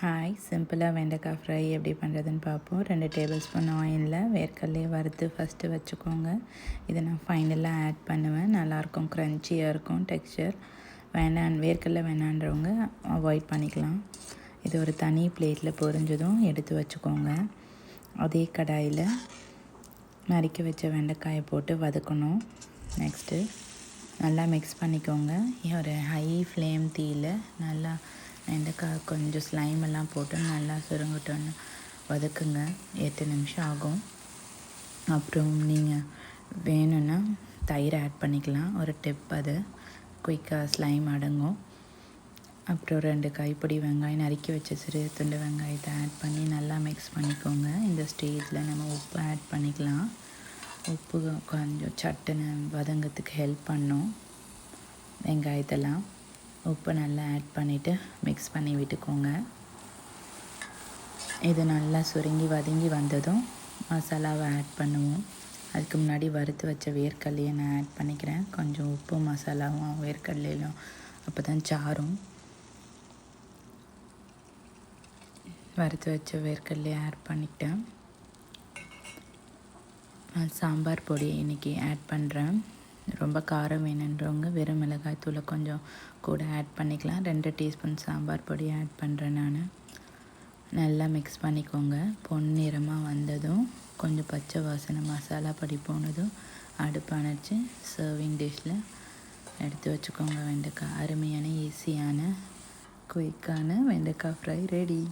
Hi, சிம்பிளாக வெண்டைக்காய் fry எப்படி பண்ணுறதுன்னு பார்ப்போம். 2 டேபிள் ஸ்பூன் ஆயிலில் வேர்க்கடலையை வறுத்து ஃபஸ்ட்டு வச்சுக்கோங்க. இதை நான் ஃபைனலாக ஆட் பண்ணுவேன். நல்லாயிருக்கும், க்ரன்ச்சியாக இருக்கும் டெக்ஸ்சர். வேர்க்கடலை வேணான்றவங்க அவாய்ட் பண்ணிக்கலாம். இது ஒரு தனி பிளேட்டில் பொரிஞ்சதும் எடுத்து வச்சுக்கோங்க. அதே கடாயில் நறுக்கி வச்ச வெண்டைக்காயை போட்டு வதக்கணும். நெக்ஸ்ட்டு நல்லா மிக்ஸ் பண்ணிக்கோங்க. ஒரு ஹை ஃப்ளேம் தீயில் நல்லா வெண்டைக்காய் கொஞ்சம் ஸ்லைம் எல்லாம் போட்டு நல்லா சுருங்கட்டோன்னு வதக்குங்க. 8 நிமிஷம் ஆகும். அப்புறம் நீங்கள் வேணும்னா தயிர் ஆட் பண்ணிக்கலாம். ஒரு டிப், அது குயிக்காக ஸ்லைம் அடங்கும். அப்புறம் 2 கைப்பிடி வெங்காயம், நறுக்கி வச்ச சிறு துண்டு வெங்காயத்தை ஆட் பண்ணி நல்லா மிக்ஸ் பண்ணிக்கோங்க. இந்த ஸ்டேஜில் நம்ம உப்பு ஆட் பண்ணிக்கலாம். உப்பு கொஞ்சம் சட்டுன்னு வதங்கிறதுக்கு ஹெல்ப் பண்ணும். வெங்காயத்தெல்லாம் உப்பு நல்லா ஆட் பண்ணிவிட்டு மிக்ஸ் பண்ணி விட்டுக்கோங்க. இது நல்லா சுருங்கி வதங்கி வந்ததும் மசாலாவை ஆட் பண்ணுவோம். அதுக்கு முன்னாடி வறுத்து வச்ச வேர்க்கடலையை நான் ஆட் பண்ணிக்கிறேன். கொஞ்சம் உப்பு மசாலாவும் வேர்க்கடலையிலும் அப்போ தான் சாரும். வறுத்து வச்ச வேர்க்கடலையை ஆட் பண்ணிக்கிட்டேன். சாம்பார் பொடி இன்றைக்கி ஆட் பண்ணுறேன். ரொம்ப காரம் வேணுன்றவங்க வெறும் மிளகாய் தூளை கொஞ்சம் கூட ஆட் பண்ணிக்கலாம். 2 டீஸ்பூன் சாம்பார் பொடி ஆட் பண்ணுறேன் நான். நல்லா மிக்ஸ் பண்ணிக்கோங்க. பொன்னிறமாக வந்ததும் கொஞ்சம் பச்சை வாசனை மசாலா பொடி போனதும் அடுப்பு அணைச்சி சர்விங் டிஷ்ஷில் எடுத்து வச்சுக்கோங்க. வெண்டைக்காய் அருமையான ஈஸியான குயிக்கான வெண்டைக்காய் ஃப்ரை ரெடி.